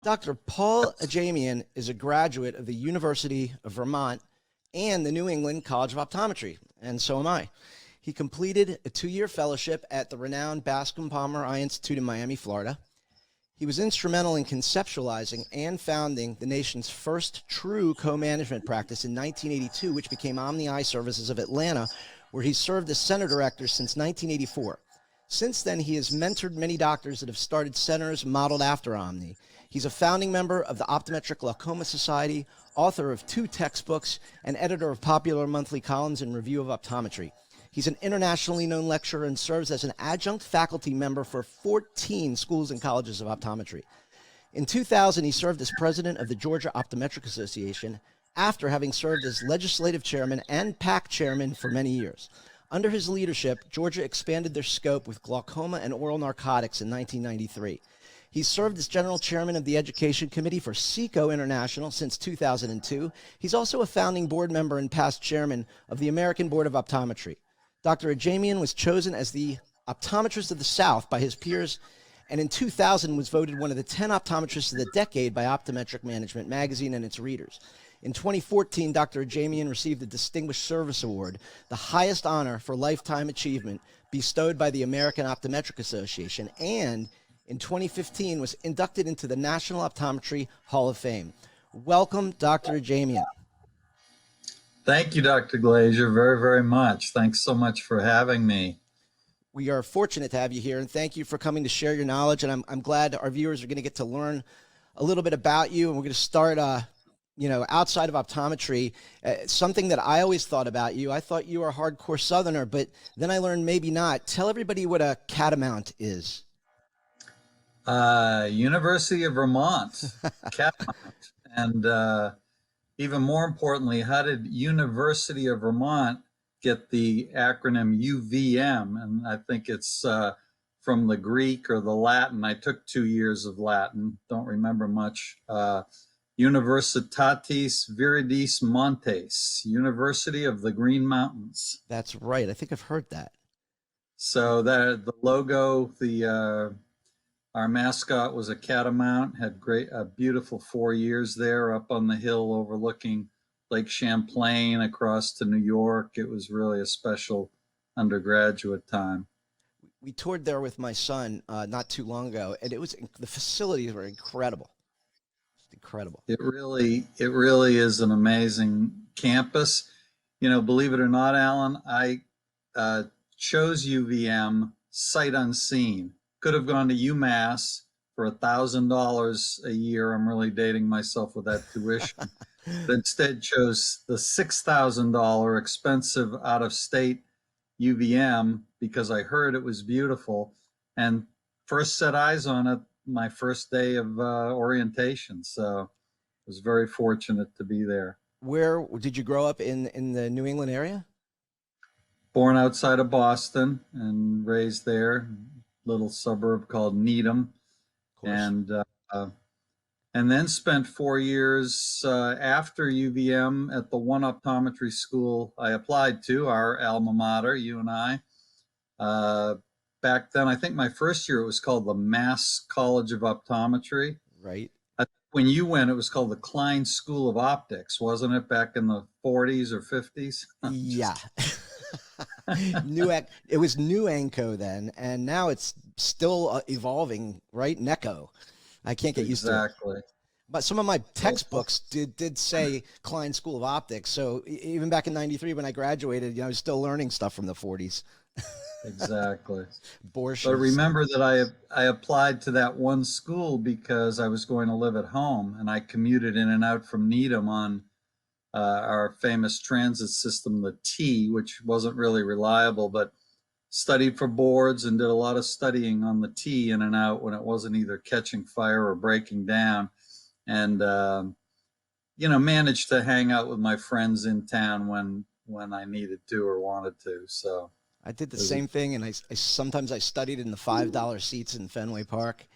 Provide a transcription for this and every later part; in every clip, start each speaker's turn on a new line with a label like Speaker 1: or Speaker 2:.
Speaker 1: Dr. Paul Ajamian is a graduate of the University of Vermont and the New England College of Optometry, and so am I. He completed a 2-year fellowship at the renowned Bascom Palmer Eye Institute in Miami, Florida. He was instrumental in conceptualizing and founding the nation's first true co-management practice in 1982, which became Omni Eye Services of Atlanta, where he served as center director since 1984. Since then, he has mentored many doctors that have started centers modeled after Omni. He's a founding member of the Optometric Glaucoma Society, author of 2 textbooks, and editor of popular monthly columns in Review of Optometry. He's an internationally known lecturer and serves as an adjunct faculty member for 14 schools and colleges of optometry. In 2000, he served as president of the Georgia Optometric Association after having served as legislative chairman and PAC chairman for many years. Under his leadership, Georgia expanded their scope with glaucoma and oral narcotics in 1993. He served as general chairman of the Education Committee for SECO International since 2002. He's also a founding board member and past chairman of the American Board of Optometry. Dr. Ajamian was chosen as the Optometrist of the South by his peers, and in 2000 was voted one of the 10 Optometrists of the Decade by Optometric Management magazine and its readers. In 2014, Dr. Ajamian received the Distinguished Service Award, the highest honor for lifetime achievement bestowed by the American Optometric Association, and in 2015 was inducted into the National Optometry Hall of Fame. Welcome, Dr. Ajamian.
Speaker 2: Thank you, Dr. Glazier, very, very much. Thanks so much for having me.
Speaker 1: We are fortunate to have you here, and thank you for coming to share your knowledge. And I'm glad our viewers are going to get to learn a little bit about you. And we're going to start, outside of optometry. Something that I always thought about you. I thought you were a hardcore Southerner, but then I learned maybe not. Tell everybody what a catamount is.
Speaker 2: University of Vermont, catamount, and even more importantly, how did University of Vermont get the acronym UVM? And I think it's from the Greek or the Latin. I took 2 years of Latin, don't remember much. Universitatis Viridis Montes, University of the Green Mountains.
Speaker 1: That's right. I think I've heard that.
Speaker 2: So the logo, our mascot was a catamount, had a beautiful 4 years there up on the hill overlooking Lake Champlain across to New York. It was really a special undergraduate time.
Speaker 1: We toured there with my son not too long ago, and the facilities were incredible. Just incredible.
Speaker 2: It really is an amazing campus. You know, believe it or not, Alan, I chose UVM sight unseen. Could have gone to UMass for $1,000 a year. I'm really dating myself with that tuition. But instead chose the $6,000 expensive out-of-state UVM because I heard it was beautiful and first set eyes on it my first day of orientation. So I was very fortunate to be there.
Speaker 1: Where did you grow up in the New England area?
Speaker 2: Born outside of Boston and raised there. Little suburb called Needham, and then spent 4 years after UVM at the one optometry school I applied to, our alma mater, you and I. Back then, I think my first year it was called the Mass College of Optometry.
Speaker 1: Right.
Speaker 2: When you went, it was called the Klein School of Optics, wasn't it, back in the 40s or 50s?
Speaker 1: Yeah. It was New Anco then, and now it's still evolving, right? NECO. I can't get used to it.
Speaker 2: Exactly.
Speaker 1: But some of my textbooks did say Klein School of Optics. So even back in '93 when I graduated, I was still learning stuff from the 40s.
Speaker 2: Exactly.
Speaker 1: Borsch.
Speaker 2: But remember that I applied to that one school because I was going to live at home, and I commuted in and out from Needham on our famous transit system, the T, which wasn't really reliable, but studied for boards and did a lot of studying on the T in and out when it wasn't either catching fire or breaking down. And, managed to hang out with my friends in town when I needed to or wanted to. So
Speaker 1: I did the same thing. And I sometimes I studied in the $5 seats in Fenway Park,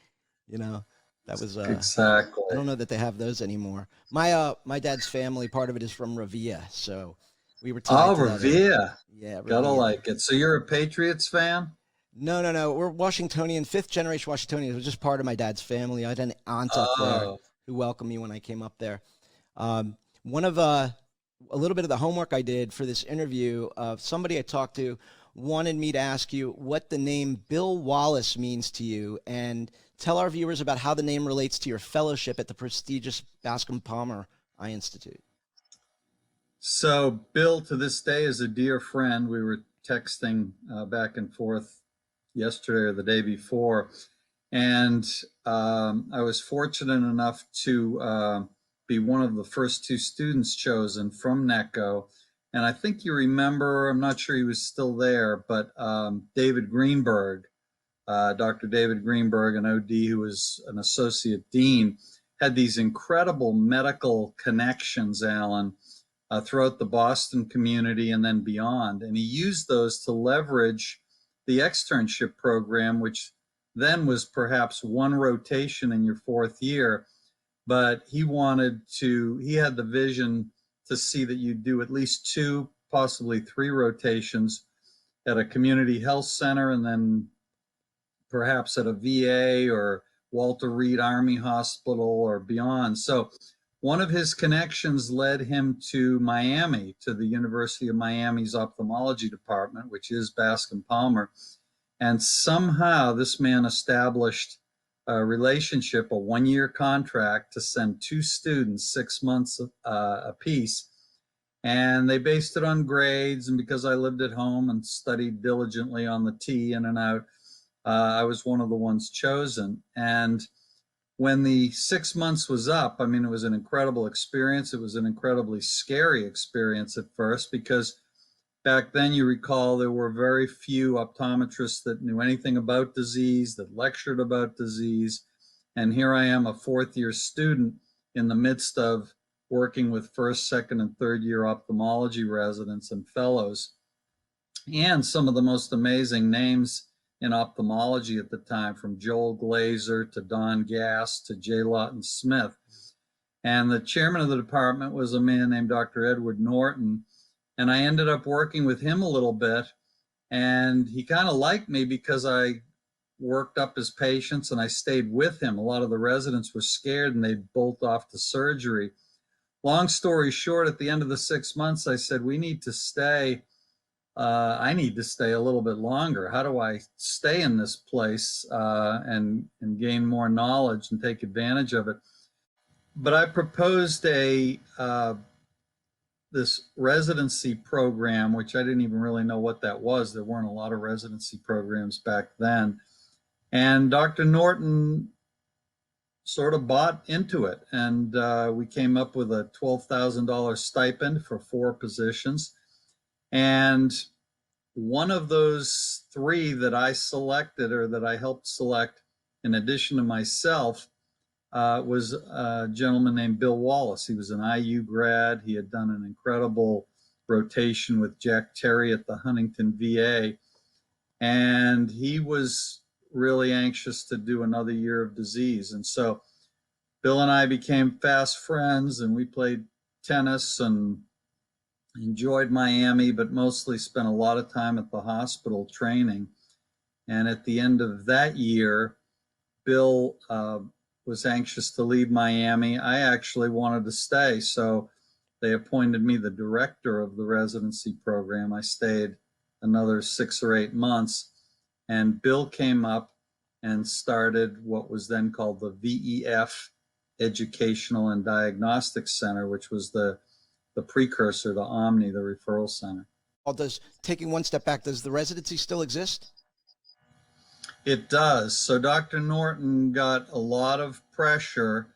Speaker 1: That was
Speaker 2: exactly.
Speaker 1: I don't know that they have those anymore. My dad's family, part of it is from Revere, so we were tied to that.
Speaker 2: Revere.
Speaker 1: Yeah, Revere.
Speaker 2: Gotta like it. So you're a Patriots fan?
Speaker 1: No. We're Washingtonian, fifth generation Washingtonian. It was just part of my dad's family. I had an aunt up there
Speaker 2: Oh,
Speaker 1: who welcomed me when I came up there. One of a little bit of the homework I did for this interview, somebody I talked to wanted me to ask you what the name Bill Wallace means to you, and tell our viewers about how the name relates to your fellowship at the prestigious Bascom Palmer Eye Institute.
Speaker 2: so Bill to this day is a dear friend. We were texting back and forth yesterday or the day before. And I was fortunate enough to be one of the first two students chosen from NECO. And I think you remember, I'm not sure he was still there, but David Greenberg, Dr. David Greenberg, an OD who was an associate dean, had these incredible medical connections, Alan, throughout the Boston community and then beyond. And he used those to leverage the externship program, which then was perhaps one rotation in your fourth year. But he had the vision to see that you do at least two, possibly three rotations at a community health center and then perhaps at a VA or Walter Reed Army Hospital or beyond. So one of his connections led him to Miami, to the University of Miami's ophthalmology department, which is Bascom Palmer. And somehow this man established a relationship, a one-year contract to send two students, 6 months apiece. And they based it on grades. And because I lived at home and studied diligently on the T in and out, I was one of the ones chosen. And when the 6 months was up, I mean, it was an incredible experience. It was an incredibly scary experience at first because back then, you recall, there were very few optometrists that knew anything about disease, that lectured about disease. And here I am, a fourth year student in the midst of working with first, second, and third year ophthalmology residents and fellows, and some of the most amazing names in ophthalmology at the time, from Joel Glazer to Don Gass to J. Lawton Smith. And the chairman of the department was a man named Dr. Edward Norton. And I ended up working with him a little bit. And he kind of liked me because I worked up his patients and I stayed with him. A lot of the residents were scared and they'd bolt off to surgery. Long story short, at the end of the 6 months, I said, we need to stay. I need to stay a little bit longer. How do I stay in this place and gain more knowledge and take advantage of it? But I proposed this residency program, which I didn't even really know what that was. There weren't a lot of residency programs back then. And Dr. Norton sort of bought into it. And we came up with a $12,000 stipend for 4 positions. And one of those 3 that I selected, or that I helped select in addition to myself, was a gentleman named Bill Wallace. He was an IU grad. He had done an incredible rotation with Jack Terry at the Huntington VA. And he was really anxious to do another year of disease. And so Bill and I became fast friends, and we played tennis and enjoyed Miami, but mostly spent a lot of time at the hospital training. And at the end of that year, Bill was anxious to leave Miami. I actually wanted to stay, so they appointed me the director of the residency program. I stayed another 6 or 8 months, and Bill came up and started what was then called the VEF Educational and Diagnostic Center, which was the precursor to Omni, the referral center.
Speaker 1: Taking one step back, does the residency still exist?
Speaker 2: It does. So Dr. Norton got a lot of pressure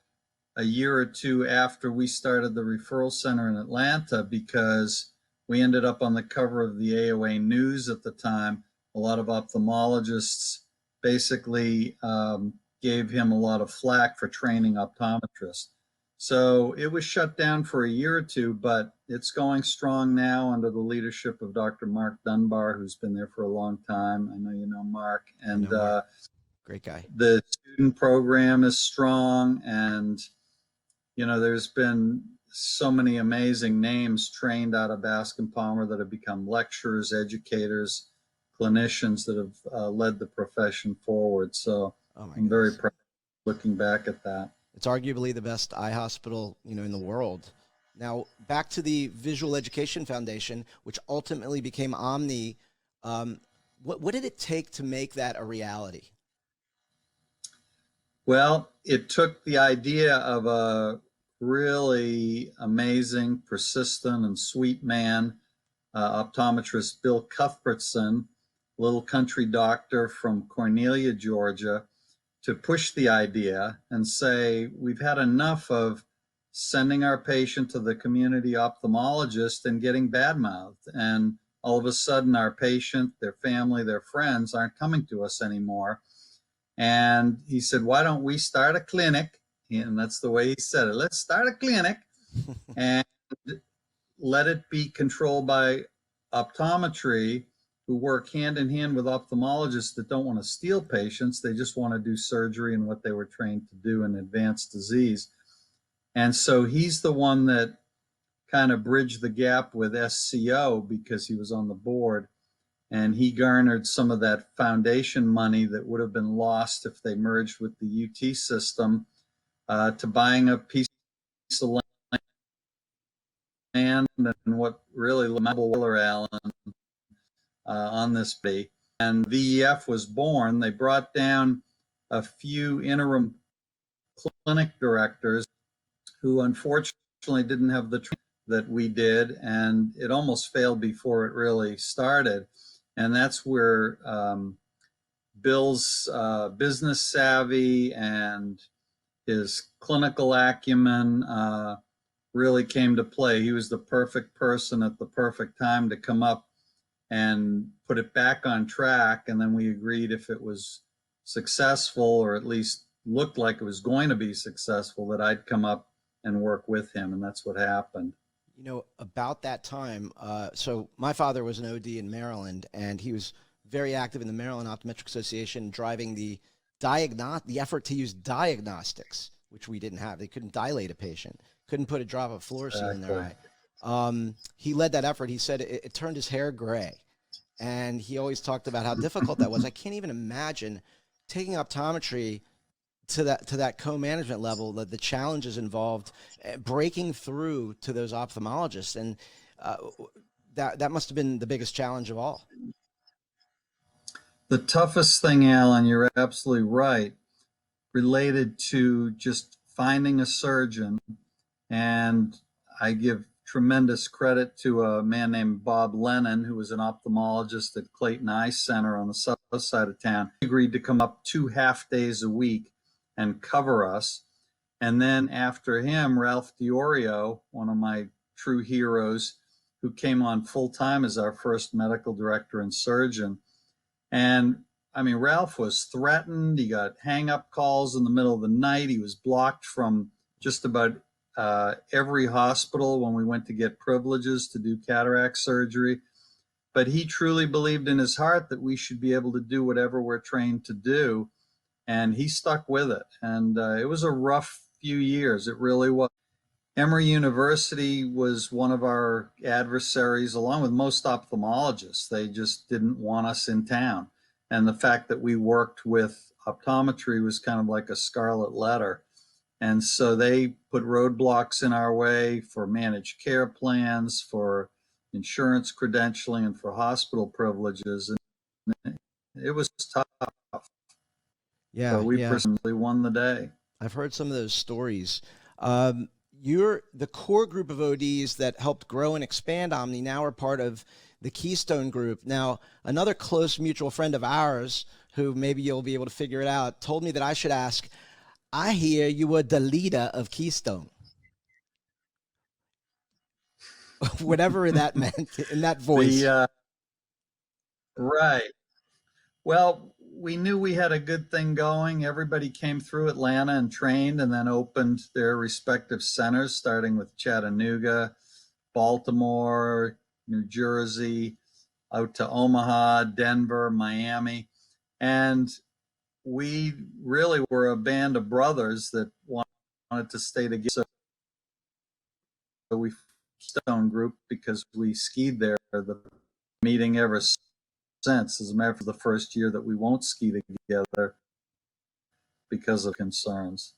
Speaker 2: a year or two after we started the referral center in Atlanta, because we ended up on the cover of the AOA News at the time. A lot of ophthalmologists basically gave him a lot of flack for training optometrists. So it was shut down for a year or two, but it's going strong now under the leadership of Dr. Mark Dunbar, who's been there for a long time. I know you know Mark. And
Speaker 1: Mark. Great guy.
Speaker 2: The student program is strong, and there's been so many amazing names trained out of Bascom Palmer that have become lecturers, educators, clinicians that have led the profession forward. So I'm very proud looking back at that.
Speaker 1: It's arguably the best eye hospital, in the world. Now, back to the Visual Education Foundation, which ultimately became Omni. What did it take to make that a reality?
Speaker 2: Well, it took the idea of a really amazing, persistent, and sweet man, optometrist Bill Cuthbertson, little country doctor from Cornelia, Georgia, to push the idea and say, we've had enough of sending our patient to the community ophthalmologist and getting badmouthed. And all of a sudden, our patient, their family, their friends aren't coming to us anymore. And he said, why don't we start a clinic? And that's the way he said it. Let's start a clinic and let it be controlled by optometry, who work hand in hand with ophthalmologists that don't want to steal patients. They just want to do surgery and what they were trained to do in advanced disease. And so he's the one that kind of bridged the gap with SCO because he was on the board. And he garnered some of that foundation money that would have been lost if they merged with the UT system, to buying a piece of land and what really Willer Allen on this bay. And VEF was born. They brought down a few interim clinic directors who unfortunately didn't have the training that we did, and it almost failed before it really started. And that's where Bill's business savvy and his clinical acumen really came to play. He was the perfect person at the perfect time to come up and put it back on track. And then we agreed, if it was successful, or at least looked like it was going to be successful, that I'd come up and work with him. And that's what happened.
Speaker 1: About that time, so my father was an OD in Maryland, and he was very active in the Maryland Optometric Association, driving the effort to use diagnostics, which we didn't have. They couldn't dilate a patient, couldn't put a drop of fluorescene in their eye. He led that effort. He said it turned his hair gray, and he always talked about how difficult that was. I can't even imagine taking optometry to that co-management level, the challenges involved, breaking through to those ophthalmologists, and that must have been the biggest challenge of all.
Speaker 2: The toughest thing, Alan, you're absolutely right, related to just finding a surgeon. And I give tremendous credit to a man named Bob Lennon, who was an ophthalmologist at Clayton Eye Center on the south side of town. He agreed to come up 2 half days a week and cover us. And then after him, Ralph Diorio, one of my true heroes, who came on full time as our first medical director and surgeon. And I mean, Ralph was threatened. He got hang-up calls in the middle of the night. He was blocked from just about every hospital when we went to get privileges to do cataract surgery. But he truly believed in his heart that we should be able to do whatever we're trained to do. And he stuck with it. And it was a rough few years. It really was. Emory University was one of our adversaries, along with most ophthalmologists. They just didn't want us in town. And the fact that we worked with optometry was kind of like a scarlet letter. And so they put roadblocks in our way for managed care plans, for insurance credentialing, and for hospital privileges. And it was tough.
Speaker 1: Yeah,
Speaker 2: but we personally won the day.
Speaker 1: I've heard some of those stories. You're the core group of ODs that helped grow and expand Omni now are part of the Keystone group. Now, another close mutual friend of ours, who maybe you'll be able to figure it out, told me that I should ask, I hear you were the leader of Keystone. Whatever that meant in that voice.
Speaker 2: Right. Well, we knew we had a good thing going. Everybody came through Atlanta and trained, and then opened their respective centers, starting with Chattanooga, Baltimore, New Jersey, out to Omaha, Denver, Miami. And we really were a band of brothers that wanted to stay together. So we Keystone group, because we skied there, the meeting every since. As a matter of fact, the first year that we won't ski together because of concerns.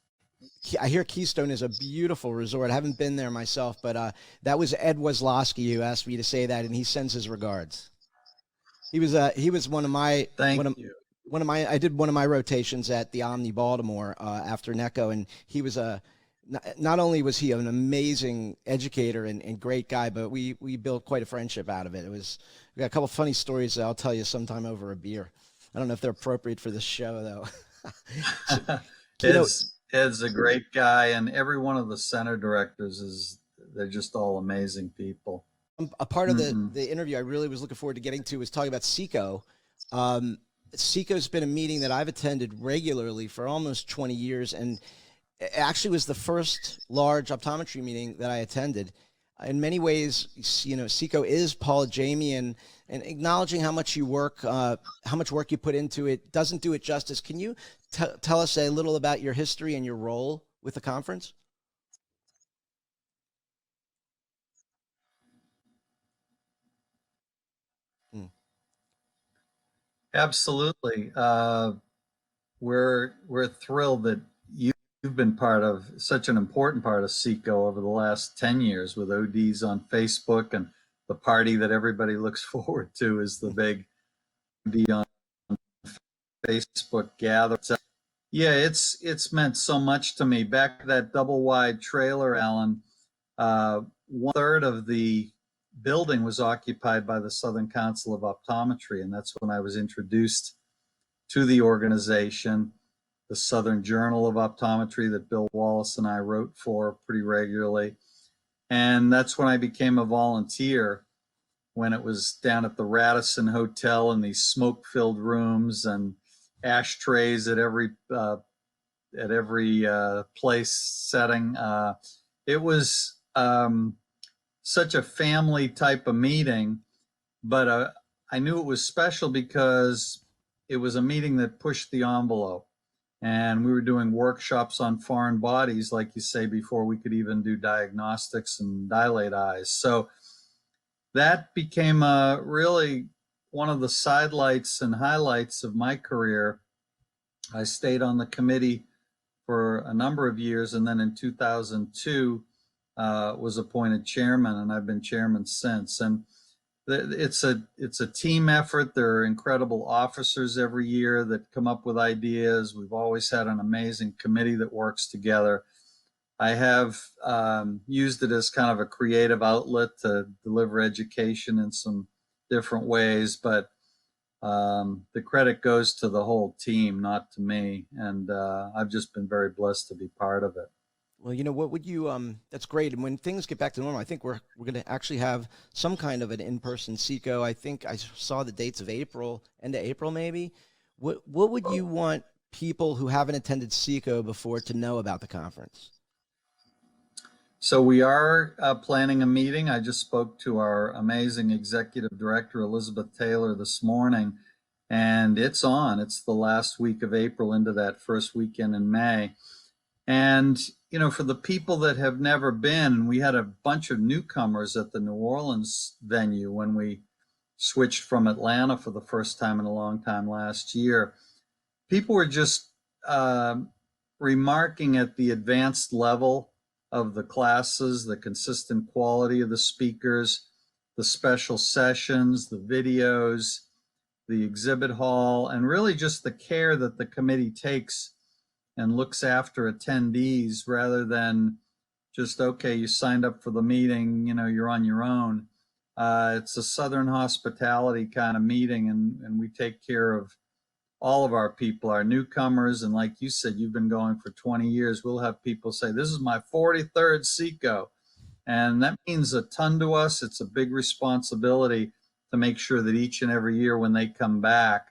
Speaker 1: I hear Keystone is a beautiful resort. I haven't been there myself, but that was Ed Wazlowski who asked me to say that, and he sends his regards. He was one of my
Speaker 2: Thank you.
Speaker 1: I did one of my rotations at the Omni Baltimore after NECO, and he was not only was he an amazing educator and great guy, but we built quite a friendship out of it. We got a couple of funny stories that I'll tell you sometime over a beer. I don't know if they're appropriate for this show though. So,
Speaker 2: Ed's a great guy, and every one of the center directors they're just all amazing people.
Speaker 1: a part of
Speaker 2: Mm-hmm.
Speaker 1: the interview I really was looking forward to getting to was talking about SECO. SECO's been a meeting that I've attended regularly for almost 20 years, and it actually was the first large optometry meeting that I attended. In many ways, SECO is Paul Ajamian, and acknowledging how much work you put into it doesn't do it justice. Can you tell us a little about your history and your role with the conference? Hmm.
Speaker 2: Absolutely. We're thrilled that you've been part of such an important part of SECO over the last 10 years with ODs on Facebook, and the party that everybody looks forward to is the big OD on Facebook gather. Yeah, it's meant so much to me. Back to that double wide trailer, Alan, 1/3 of the building was occupied by the Southern Council of Optometry, and that's when I was introduced to the organization, the Southern Journal of Optometry that Bill Wallace and I wrote for pretty regularly. And that's when I became a volunteer, when it was down at the Radisson Hotel in these smoke-filled rooms and ashtrays at every place setting. It was such a family type of meeting, but I knew it was special because it was a meeting that pushed the envelope, and we were doing workshops on foreign bodies, like you say, before we could even do diagnostics and dilate eyes. So that became really one of the sidelights and highlights of my career. I stayed on the committee for a number of years, and then in 2002 was appointed chairman, and I've been chairman since. And it's a team effort. There are incredible officers every year that come up with ideas. We've always had an amazing committee that works together. I have used it as kind of a creative outlet to deliver education in some different ways, but the credit goes to the whole team, not to me. And I've just been very blessed to be part of it.
Speaker 1: Well, what would you, that's great. And when things get back to normal, I think we're going to actually have some kind of an in-person SECO. I think I saw the dates of April, end of April, maybe. What would you want people who haven't attended SECO before to know about the conference?
Speaker 2: So we are planning a meeting. I just spoke to our amazing executive director, Elizabeth Taylor, this morning, and it's on. It's the last week of April into that first weekend in May. And, for the people that have never been, we had a bunch of newcomers at the New Orleans venue when we switched from Atlanta for the first time in a long time last year. People were just remarking at the advanced level of the classes, the consistent quality of the speakers, the special sessions, the videos, the exhibit hall, and really just the care that the committee takes and looks after attendees, rather than just, okay, you signed up for the meeting, you're on your own. It's a Southern hospitality kind of meeting, and we take care of all of our people, our newcomers. And like you said, you've been going for 20 years. We'll have people say, this is my 43rd SECO. And that means a ton to us. It's a big responsibility to make sure that each and every year when they come back,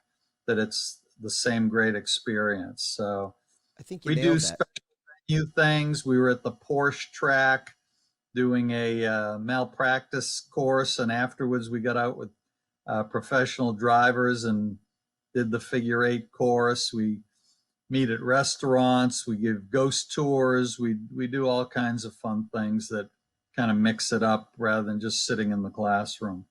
Speaker 2: that it's the same great experience. So
Speaker 1: I think you
Speaker 2: we do
Speaker 1: nailed that.
Speaker 2: special venue things. We were at the Porsche track doing a malpractice course, and afterwards we got out with professional drivers and did the figure 8 course. We meet at restaurants. We give ghost tours. We do all kinds of fun things that kind of mix it up rather than just sitting in the classroom.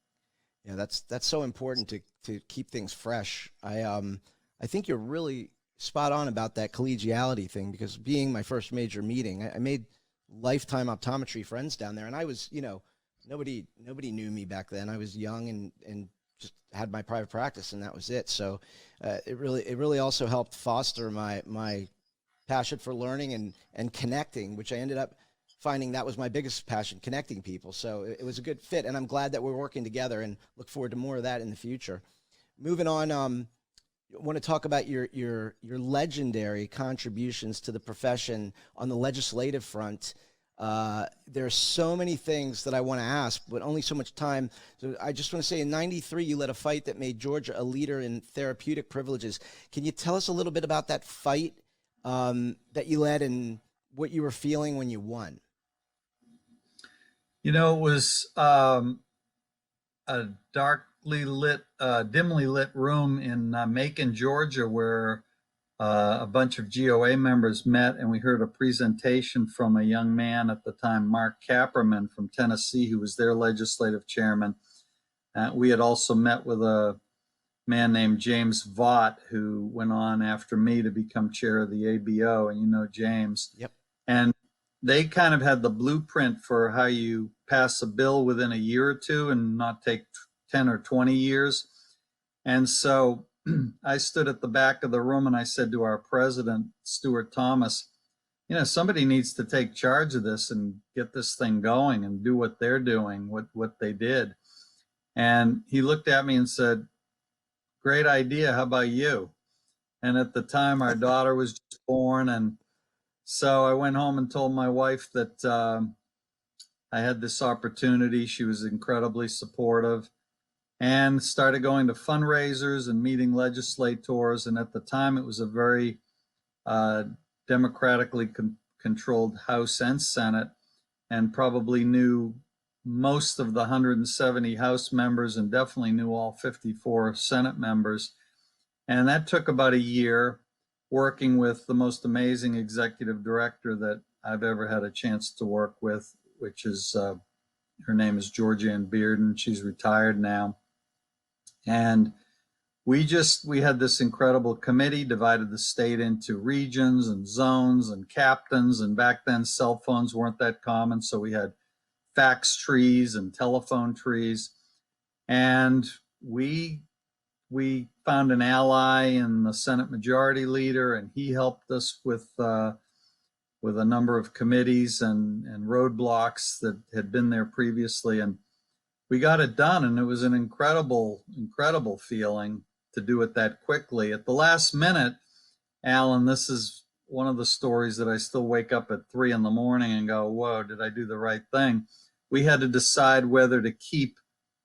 Speaker 1: Yeah, that's so important to keep things fresh. I think you're really spot on about that collegiality thing, because being my first major meeting, I made lifetime optometry friends down there, and I was, nobody knew me back then. I was young and just had my private practice, and that was it. So it really also helped foster my passion for learning and connecting, which I ended up finding that was my biggest passion, connecting people. So it was a good fit, and I'm glad that we're working together, and look forward to more of that in the future. Moving on, I want to talk about your legendary contributions to the profession on the legislative front. There's so many things that I want to ask, but only so much time. So I just want to say, in '93, you led a fight that made Georgia a leader in therapeutic privileges. Can you tell us a little bit about that fight that you led, and what you were feeling when you won?
Speaker 2: It was a dimly lit room in Macon, Georgia, where a bunch of GOA members met, and we heard a presentation from a young man at the time, Mark Kapperman from Tennessee, who was their legislative chairman. We had also met with a man named James Vaught, who went on after me to become chair of the ABO, and James.
Speaker 1: Yep.
Speaker 2: And they kind of had the blueprint for how you pass a bill within a year or two and not take 10 or 20 years. And so I stood at the back of the room and I said to our president, Stuart Thomas, somebody needs to take charge of this and get this thing going and do what they're doing, what they did. And he looked at me and said, "Great idea. How about you?" And at the time, our daughter was just born. And so I went home and told my wife that I had this opportunity. She was incredibly supportive, and started going to fundraisers and meeting legislators. And at the time, it was a very democratically controlled House and Senate, and probably knew most of the 170 House members, and definitely knew all 54 Senate members. And that took about a year, working with the most amazing executive director that I've ever had a chance to work with, which is, her name is Georgianne Bearden. She's retired now. And we had this incredible committee, divided the state into regions and zones and captains. And back then, cell phones weren't that common. So we had fax trees and telephone trees. And we found an ally in the Senate Majority Leader, and he helped us with a number of committees and roadblocks that had been there previously. And we got it done, and it was an incredible feeling to do it that quickly. At the last minute, Alan, this is one of the stories that I still wake up at 3 a.m. and go, whoa, did I do the right thing? We had to decide whether to keep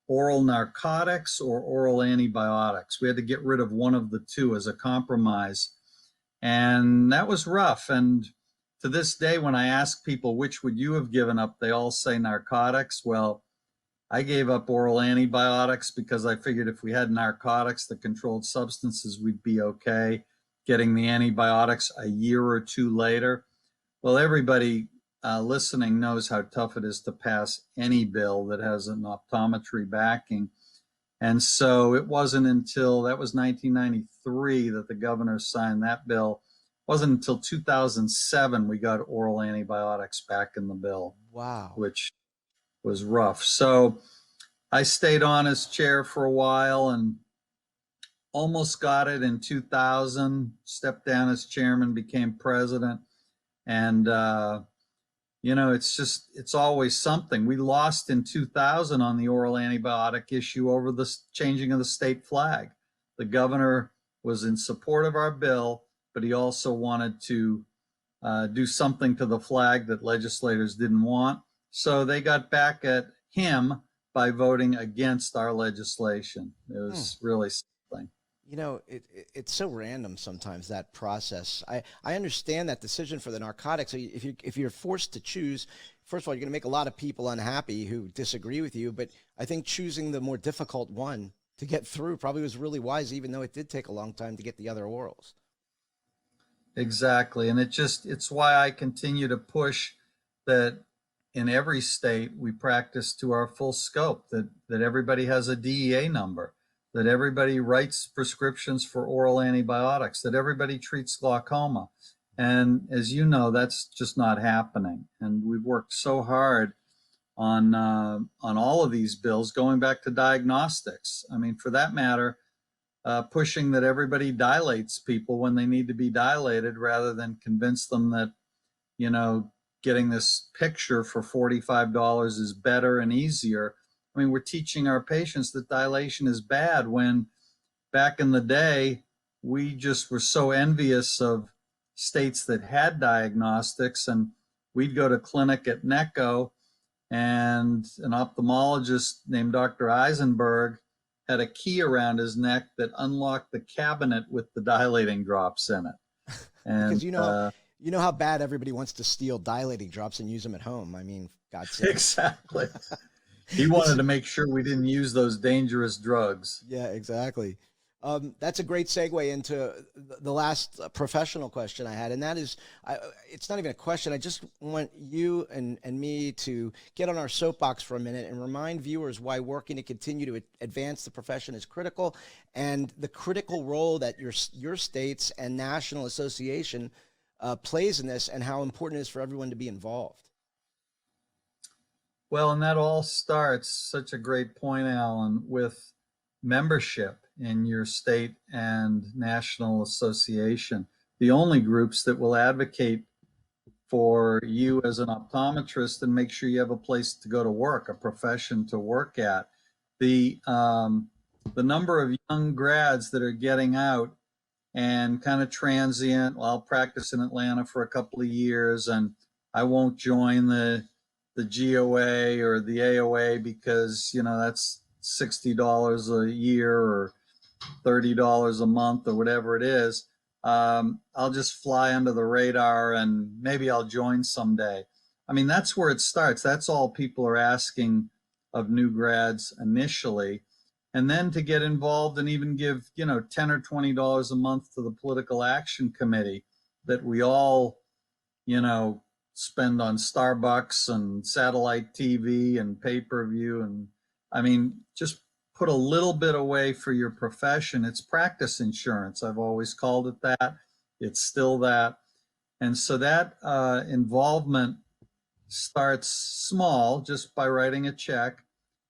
Speaker 2: oral narcotics or oral antibiotics. We had to get rid of one of the two as a compromise. And that was rough. And to this day, when I ask people, which would you have given up? They all say narcotics. Well, I gave up oral antibiotics because I figured if we had narcotics, the controlled substances, we'd be okay. Getting the antibiotics a year or two later. Well, everybody listening knows how tough it is to pass any bill that has an optometry backing. And so it wasn't until, that was 1993, that the governor signed that bill. It wasn't until 2007 we got oral antibiotics back in the bill.
Speaker 1: Wow.
Speaker 2: Which was rough. So I stayed on as chair for a while and almost got it in 2000, stepped down as chairman, became president. And, it's always something. We lost in 2000 on the oral antibiotic issue over the changing of the state flag. The governor was in support of our bill, but he also wanted to do something to the flag that legislators didn't want. So they got back at him by voting against our legislation. It was really something.
Speaker 1: It's so random sometimes, that process. I understand that decision for the narcotics. If you're forced to choose, first of all, you're going to make a lot of people unhappy who disagree with you. But I think choosing the more difficult one to get through probably was really wise, even though it did take a long time to get the other orals.
Speaker 2: Exactly. And it's why I continue to push that in every state, we practice to our full scope, that everybody has a DEA number, that everybody writes prescriptions for oral antibiotics, that everybody treats glaucoma. And as you know, that's just not happening. And we've worked so hard on all of these bills, going back to diagnostics. I mean, for that matter, pushing that everybody dilates people when they need to be dilated, rather than convince them that, you know, getting this picture for $45 is better and easier. I mean, we're teaching our patients that dilation is bad, when back in the day, we just were so envious of states that had diagnostics, and we'd go to clinic at NECO, and an ophthalmologist named Dr. Eisenberg had a key around his neck that unlocked the cabinet with the dilating drops in it. And
Speaker 1: Because you know how bad everybody wants to steal dilating drops and use them at home. I mean, God's sake.
Speaker 2: exactly. He wanted to make sure we didn't use those dangerous drugs.
Speaker 1: Yeah, exactly. That's a great segue into the last professional question I had, and that is, it's not even a question. I just want you and me to get on our soapbox for a minute and remind viewers why working to continue to advance the profession is critical, and the critical role that your states and national association plays in this, and how important it is for everyone to be involved.
Speaker 2: Well, and that all starts, such a great point, Alan, with membership in your state and national association. The only groups that will advocate for you as an optometrist and make sure you have a place to go to work, a profession to work at. The number of young grads that are getting out and kind of transient, well, I'll practice in Atlanta for a couple of years and I won't join the GOA or the AOA because, you know, that's $60 a year or $30 a month or whatever it is. I'll just fly under the radar and maybe I'll join someday. I mean, that's where it starts. That's all people are asking of new grads initially. And then to get involved and even give, you know, $10 or $20 a month to the political action committee that we all, you know, spend on Starbucks and satellite TV and pay-per-view. And I mean, just put a little bit away for your profession. It's practice insurance. I've always called it that. It's still that. And so that involvement starts small, just by writing a check.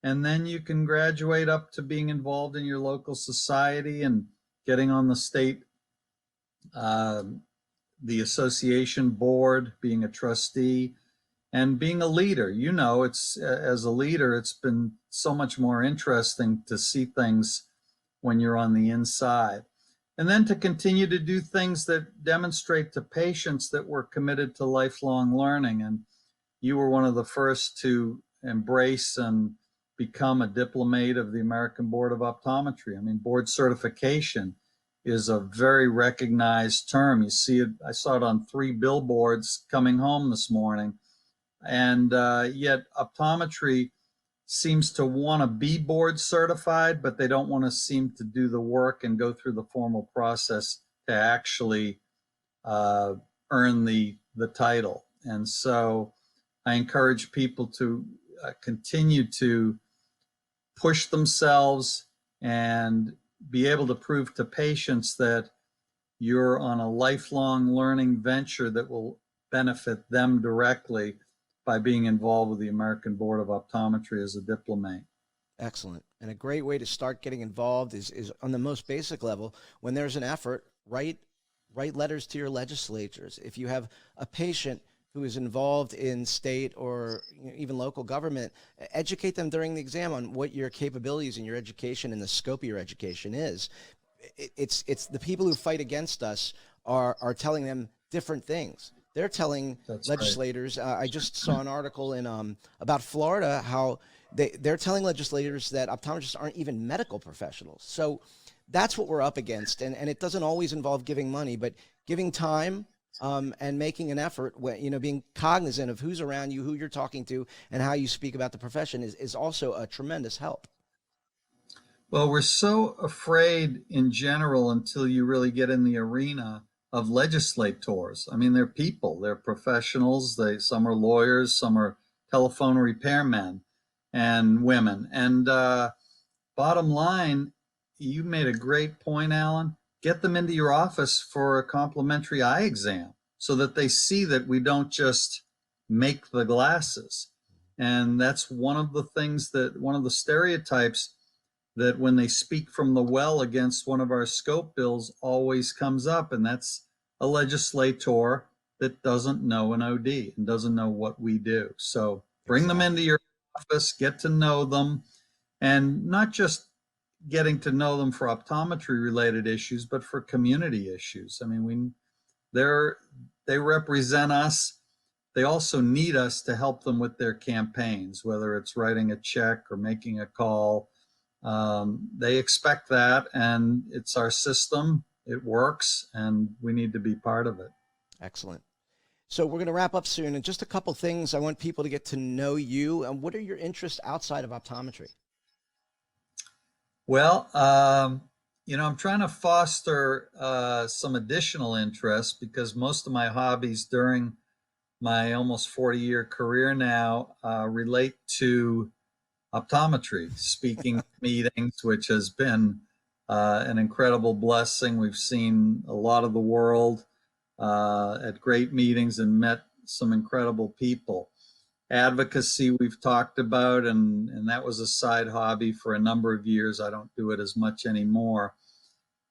Speaker 2: And then you can graduate up to being involved in your local society and getting on the state, the association board, being a trustee, and being a leader. You know, it's as a leader, it's been so much more interesting to see things when you're on the inside. And then to continue to do things that demonstrate to patients that we're committed to lifelong learning. And you were one of the first to embrace and become a diplomate of the American Board of Optometry. I mean, board certification is a very recognized term. You see it, I saw it on 3 billboards coming home this morning. And yet optometry seems to want to be board certified, but they don't want to seem to do the work and go through the formal process to actually earn the title. And so I encourage people to continue to push themselves and be able to prove to patients that you're on a lifelong learning venture that will benefit them directly by being involved with the American Board of Optometry as a diplomate.
Speaker 1: Excellent. And a great way to start getting involved is on the most basic level. When there's an effort, write letters to your legislatures. If you have a patient who is involved in state or even local government, educate them during the exam on what your capabilities in your education and the scope of your education is. It's the people who fight against us are telling them different things. They're telling legislators. I just saw an article in about Florida, how they're telling legislators that optometrists aren't even medical professionals. So that's what we're up against, and it doesn't always involve giving money, but giving time and making an effort. You know, being cognizant of who's around you, who you're talking to, and how you speak about the profession is also a tremendous help.
Speaker 2: Well, we're so afraid in general until you really get in the arena of legislators. I mean, they're people, they're professionals. Some are lawyers, some are telephone repairmen and women. And bottom line, you made a great point, Alan. Get them into your office for a complimentary eye exam so that they see that we don't just make the glasses. And that's one of the things that, one of the stereotypes that when they speak from the well against one of our scope bills always comes up. And that's a legislator that doesn't know an OD and doesn't know what we do. So bring them into your office, get to know them, and not just getting to know them for optometry related issues, but for community issues. I mean, they represent us. They also need us to help them with their campaigns, whether it's writing a check or making a call. They expect that, and it's our system. It works, and we need to be part of it.
Speaker 1: Excellent. So we're going to wrap up soon, and just a couple things. I want people to get to know you. And what are your interests outside of optometry?
Speaker 2: Well, I'm trying to foster some additional interests, because most of my hobbies during my almost 40-year career now relate to optometry, speaking meetings, which has been an incredible blessing. We've seen a lot of the world at great meetings and met some incredible people. Advocacy we've talked about, and that was a side hobby for a number of years. I don't do it as much anymore.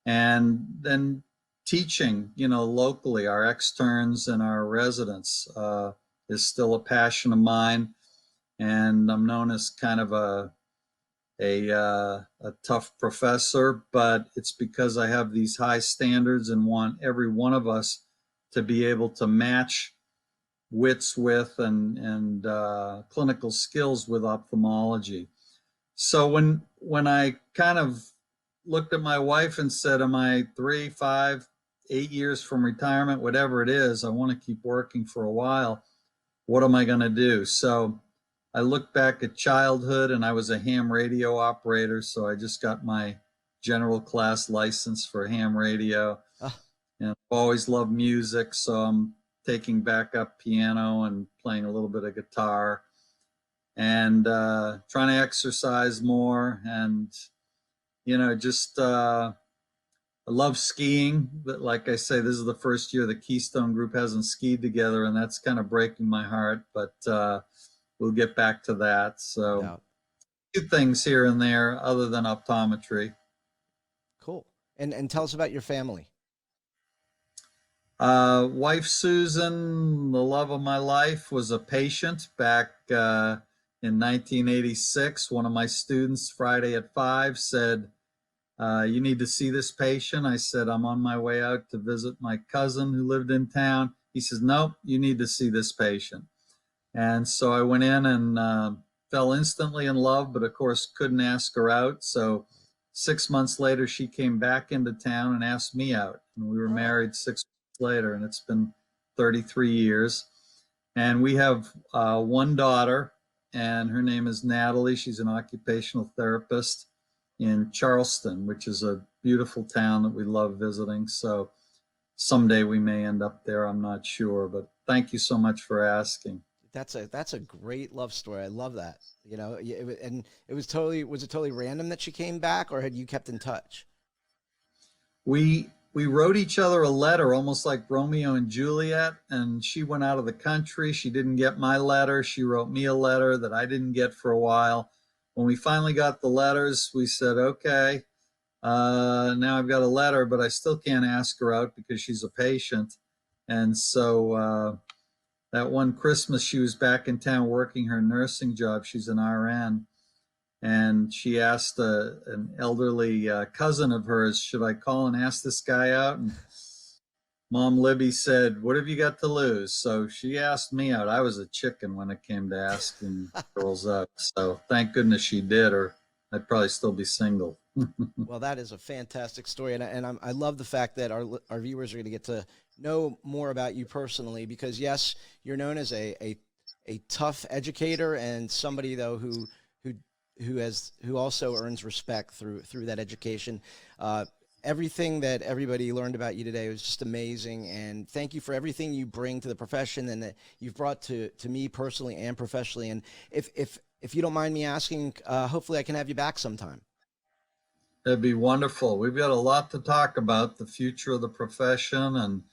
Speaker 2: And then teaching, locally, our externs and our residents is still a passion of mine. And I'm known as kind of a tough professor, but it's because I have these high standards and want every one of us to be able to match wits with and clinical skills with ophthalmology. So when I kind of looked at my wife and said, am I 3, 5, 8 years from retirement, whatever it is, I want to keep working for a while. What am I going to do? So I looked back at childhood, and I was a ham radio operator. So I just got my general class license for ham radio. And I've always loved music. So I'm taking back up piano and playing a little bit of guitar, and trying to exercise more. And, I love skiing, but like I say, this is the first year the Keystone group hasn't skied together, and that's kind of breaking my heart, but we'll get back to that. So a few things here and there other than optometry.
Speaker 1: Cool. And tell us about your family.
Speaker 2: Wife Susan, the love of my life, was a patient back in 1986. One of my students, Friday at 5, said, you need to see this patient. I said, I'm on my way out to visit my cousin who lived in town. He says, nope, you need to see this patient. And so I went in and fell instantly in love, but of course couldn't ask her out. So 6 months later, she came back into town and asked me out. And we were married 6 months later, and it's been 33 years. And we have one daughter, and her name is Natalie. She's an occupational therapist in Charleston, which is a beautiful town that we love visiting. So someday we may end up there. I'm not sure, but thank you so much for asking.
Speaker 1: That's a great love story. I love that. And was it totally random that she came back, or had you kept in touch?
Speaker 2: We wrote each other a letter, almost like Romeo and Juliet, and she went out of the country. She didn't get my letter. She wrote me a letter that I didn't get for a while. When we finally got the letters, we said, okay, now I've got a letter, but I still can't ask her out because she's a patient. And so that one Christmas, she was back in town working her nursing job. She's an RN. And she asked an elderly cousin of hers, should I call and ask this guy out? And Mom Libby said, what have you got to lose? So she asked me out. I was a chicken when it came to asking girls out. So thank goodness she did, or I'd probably still be single.
Speaker 1: Well, that is a fantastic story. And I love the fact that our viewers are going to get to know more about you personally, because yes, you're known as a tough educator, and somebody though who also earns respect through that education. everything that everybody learned about you today was just amazing. And thank you for everything you bring to the profession and that you've brought to me personally and professionally. And if you don't mind me asking, hopefully I can have you back sometime.
Speaker 2: That'd be wonderful. We've got a lot to talk about, the future of the profession and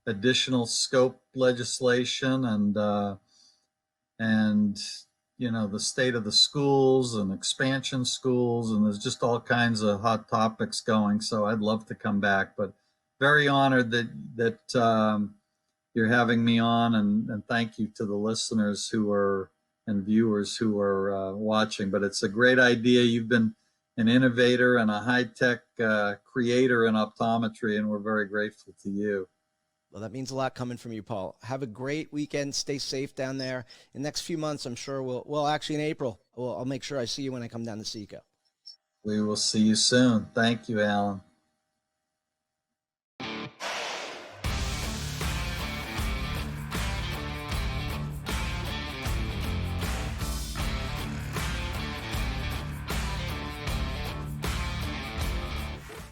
Speaker 2: additional scope legislation and the state of the schools and expansion schools, and there's just all kinds of hot topics going. So I'd love to come back, but very honored that you're having me on, and thank you to the listeners who are and viewers who are watching. But it's a great idea. You've been an innovator and a high-tech creator in optometry, and we're very grateful to you.
Speaker 1: Well, that means a lot coming from you, Paul. Have a great weekend. Stay safe down there. In the next few months, I'm sure actually in April, I'll make sure I see you when I come down to SECO.
Speaker 2: We will see you soon. Thank you, Alan.